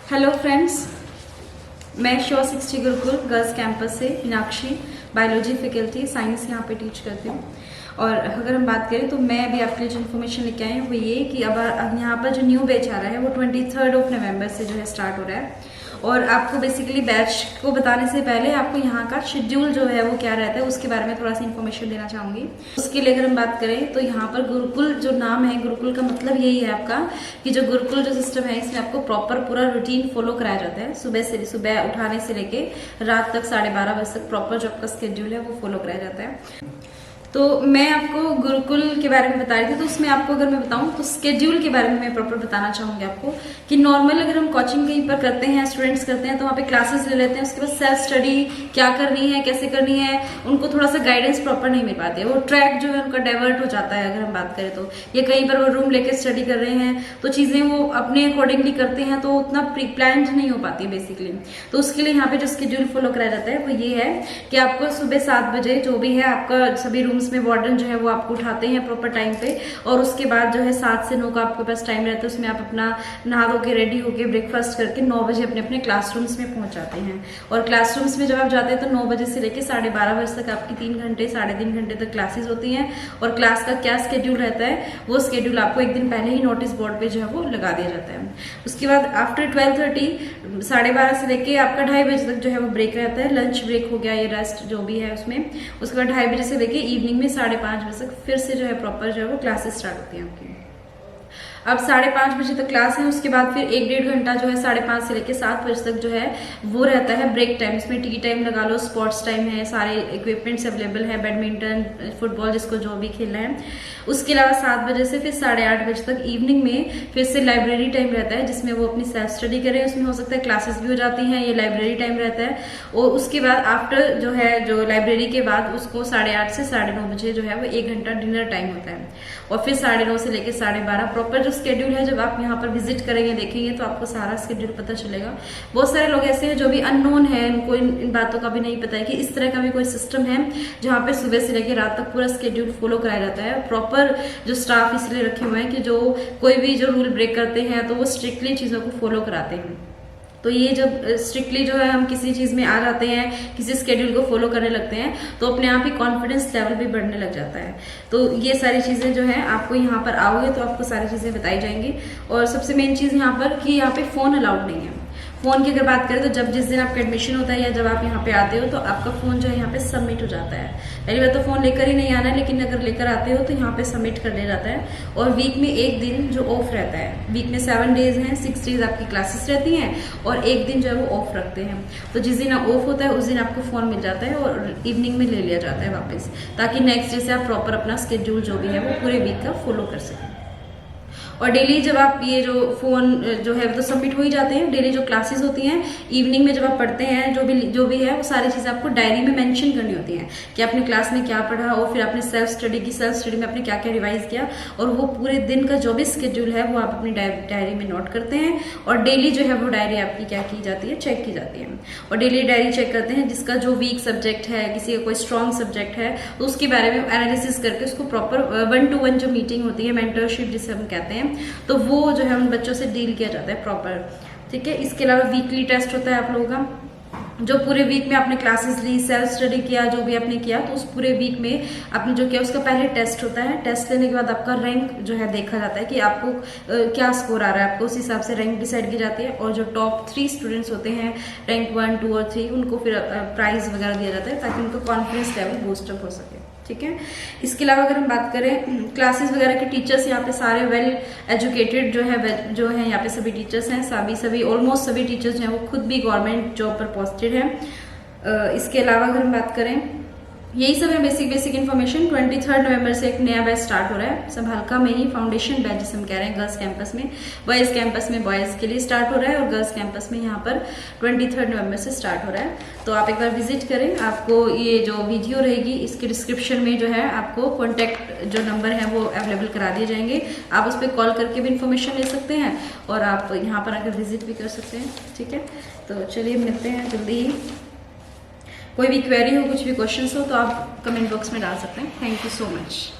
Hello friends, मैं sure 60 Gurukul girls campus से Meenakshi biology faculty science यहाँ पे टीच करती हूँ। और अगर हम बात करें तो मैं अभी आपके लिए जो इन्फॉर्मेशन लेके आई हूँ वो ये कि अब यहाँ पर जो न्यू बैच आ रहा है वो 23 नवंबर से जो है स्टार्ट हो रहा है। और आपको बेसिकली बैच को बताने से पहले आपको यहाँ का शेड्यूल जो है वो क्या रहता है उसके बारे में थोड़ा सा इन्फॉर्मेशन देना चाहूँगी। उसके लिए अगर हम बात करें तो यहाँ पर गुरुकुल जो नाम है, गुरुकुल का मतलब यही है आपका कि जो गुरुकुल जो सिस्टम है इसमें आपको प्रॉपर पूरा रूटीन फॉलो कराया जाता है। सुबह उठाने से लेके रात तक 12:30 बजे तक प्रॉपर जो आपका स्केड्यूल है वो फॉलो कराया जाता है। तो मैं आपको गुरुकुल के बारे में बता रही थी, तो उसमें आपको अगर मैं बताऊं तो स्केड्यूल के बारे में मैं प्रॉपर बताना चाहूंगी आपको कि नॉर्मल अगर हम कोचिंग कहीं पर करते हैं, स्टूडेंट्स करते हैं तो वहाँ पे क्लासेस ले लेते हैं, उसके बाद सेल्फ स्टडी क्या करनी है, कैसे करनी है, उनको थोड़ा सा गाइडेंस प्रॉपर नहीं मिल पाती है। वो ट्रैक जो है उनका डाइवर्ट हो जाता है। अगर हम बात करें तो ये कहीं पर वो रूम लेके स्टडी कर रहे हैं तो चीजें वो अपने अकॉर्डिंगली करते हैं तो उतना प्री प्लान नहीं हो पाती है बेसिकली। तो उसके लिए यहाँ पे जो स्केड्यूल फॉलो कराया जाता है वो ये है कि आपको सुबह 7 बजे जो भी है आपका सभी में वार्डन जो है वो आपको उठाते हैं प्रॉपर टाइम पे, और उसके बाद जो है 7 से 9 का आपके पास टाइम रहता है। उसमें आप अपना नहा धो के रेडी होके ब्रेकफास्ट करके 9 बजे अपने अपने क्लासरूम्स में पहुंच जाते हैं। और क्लासरूम्स में जब आप जाते हैं तो 9 बजे से लेकर 12:30 बजे तक आपकी 3 घंटे 3.5 घंटे तक क्लासेस होती हैं। और क्लास का क्या स्केड्यूल रहता है वो स्केड्यूल आपको एक दिन पहले ही नोटिस बोर्ड पे जो है वो लगा दिया जाता है। उसके बाद आफ्टर 12:30 12:30 से लेके आपका 2:30 बजे तक जो है वो ब्रेक रहता है। लंच ब्रेक हो गया, ये रेस्ट जो भी है उसमें। उसके बाद 2:30 बजे से लेके इवनिंग में 5:30 बजे तक फिर से जो है प्रॉपर जो है वो क्लासेस स्टार्ट होती हैं आपकी। अब 5:30 बजे तक क्लास है, उसके बाद फिर 1-1.5 घंटा जो है 5:30 से लेकर 7 बजे तक जो है वो रहता है ब्रेक टाइम। इसमें टी टाइम लगा लो, स्पोर्ट्स टाइम है, सारे इक्विपमेंट्स अवेलेबल है, बैडमिंटन, फुटबॉल जिसको जो भी खेलना है। उसके अलावा 7 बजे से फिर 8:30 बजे तक इवनिंग में फिर से लाइब्रेरी टाइम रहता है जिसमें वो अपनी सेल्फ स्टडी करें। उसमें हो सकता है क्लासेस भी हो जाती हैं, ये लाइब्रेरी टाइम रहता है। और उसके बाद आफ्टर जो है जो लाइब्रेरी के बाद उसको 8:30 से 9:30 बजे जो है वो 1 घंटा डिनर टाइम होता है। और फिर 9:30 से लेकर 12:30 प्रॉपर जो स्केड्यूल है जब आप यहाँ पर विजिट करेंगे देखेंगे तो आपको सारा स्केड्यूल पता चलेगा। बहुत सारे लोग ऐसे हैं जो भी अननोन है, उनको इन बातों का भी नहीं पता है कि इस तरह का भी कोई सिस्टम है जहाँ पे सुबह से लेकर रात तक पूरा स्केड्यूल फॉलो कराया जाता है। प्रॉपर जो स्टाफ इसलिए रखे हुए हैं कि जो कोई भी जो रूल ब्रेक करते हैं तो वो स्ट्रिक्टली चीजों को फॉलो कराते हैं। तो ये जब स्ट्रिक्टली जो है हम किसी चीज में आ जाते हैं, किसी स्केड्यूल को फॉलो करने लगते हैं तो अपने आप ही कॉन्फिडेंस लेवल भी बढ़ने लग जाता है। तो ये सारी चीजें जो है आपको यहाँ पर आओगे तो आपको सारी चीजें बताई जाएंगी। और सबसे मेन चीज यहाँ पर कि यहाँ पे फोन अलाउड नहीं है। फोन की अगर बात करें तो जब जिस दिन आपका एडमिशन होता है या जब आप यहाँ पे आते हो तो आपका फोन जो है यहाँ पे सबमिट हो जाता है। पहली बात तो फोन लेकर ही नहीं आना है, लेकिन अगर लेकर आते हो तो यहाँ पे सबमिट कर लिया जाता है। और वीक में एक दिन जो ऑफ रहता है, वीक में 7 डेज हैं, 6 डेज आपकी क्लासेस रहती हैं और एक दिन जो है वो ऑफ रखते हैं। तो जिस दिन ऑफ होता है उस दिन आपको फोन मिल जाता है और इवनिंग में ले लिया जाता है वापस, ताकि नेक्स्ट डे से आप प्रॉपर अपना स्केड्यूल जो भी है वो पूरे वीक का फॉलो कर सकें। और डेली जब आप ये जो फोन जो है तो सबमिट हो ही जाते हैं। डेली जो क्लासेस होती हैं इवनिंग में जब आप पढ़ते हैं जो भी है वो सारी चीजें आपको डायरी में मेंशन करनी होती हैं कि आपने क्लास में क्या पढ़ा और फिर आपने सेल्फ स्टडी में आपने क्या क्या रिवाइज किया। और वो पूरे दिन का जो भी स्केड्यूल है वो आप अपनी डायरी में नोट करते हैं। और डेली जो है वो डायरी आपकी क्या की जाती है, चेक की जाती है। और डेली डायरी चेक करते हैं जिसका जो वीक सब्जेक्ट है, किसी का कोई स्ट्रॉन्ग सब्जेक्ट है तो उसके बारे में एनालिसिस करके उसको प्रॉपर 1-to-1 जो मीटिंग होती है, मेंटरशिप जिसे हम कहते हैं, तो वो जो है उन बच्चों से डील किया जाता है प्रॉपर। ठीक है। इसके अलावा वीकली टेस्ट होता है आप लोगों का। जो पूरे वीक में आपने क्लासेस ली, सेल्फ स्टडी किया, जो भी आपने किया तो उस पूरे वीक में आपने जो किया उसका पहले टेस्ट होता है। टेस्ट लेने के बाद आपका रैंक जो है देखा जाता है कि आपको क्या स्कोर आ रहा है, आपको उस हिसाब से रैंक डिसाइड की जाती है। और जो टॉप 3 स्टूडेंट्स होते हैं रैंक 1, 2 और 3 उनको फिर प्राइज वगैरह दिया जाता है ताकि उनका कॉन्फिडेंस लेवल बूस्टअप हो सके। ठीक है। इसके अलावा अगर हम बात करें क्लासेस वगैरह के टीचर्स यहाँ पे सारे वेल एजुकेटेड जो है यहाँ पे सभी टीचर्स हैं। सभी ऑलमोस्ट सभी टीचर्स जो हैं वो खुद भी गवर्नमेंट जॉब पर पोस्टेड हैं। इसके अलावा अगर हम बात करें यही सब है बेसिक इन्फॉर्मेशन। 23 नवंबर से एक नया बैच स्टार्ट हो रहा है संभालका में ही, फाउंडेशन बैच जिसे हम कह रहे हैं गर्ल्स कैंपस में। बॉयज कैंपस में बॉयज के लिए स्टार्ट हो रहा है और गर्ल्स कैंपस में यहाँ पर 23 नवंबर से स्टार्ट हो रहा है। तो आप एक बार विजिट करें। आपको ये जो वीडियो रहेगी इसके डिस्क्रिप्शन में जो है आपको कॉन्टैक्ट जो नंबर है वो अवेलेबल करा दिए जाएंगे। आप उस पर कॉल करके भी इन्फॉर्मेशन ले सकते हैं और आप यहाँ पर आकर विजिट भी कर सकते हैं। ठीक है। तो चलिए मिलते हैं जल्दी ही। कोई भी क्वेरी हो, कुछ भी क्वेश्चंस हो तो आप कमेंट बॉक्स में डाल सकते हैं। Thank you so much.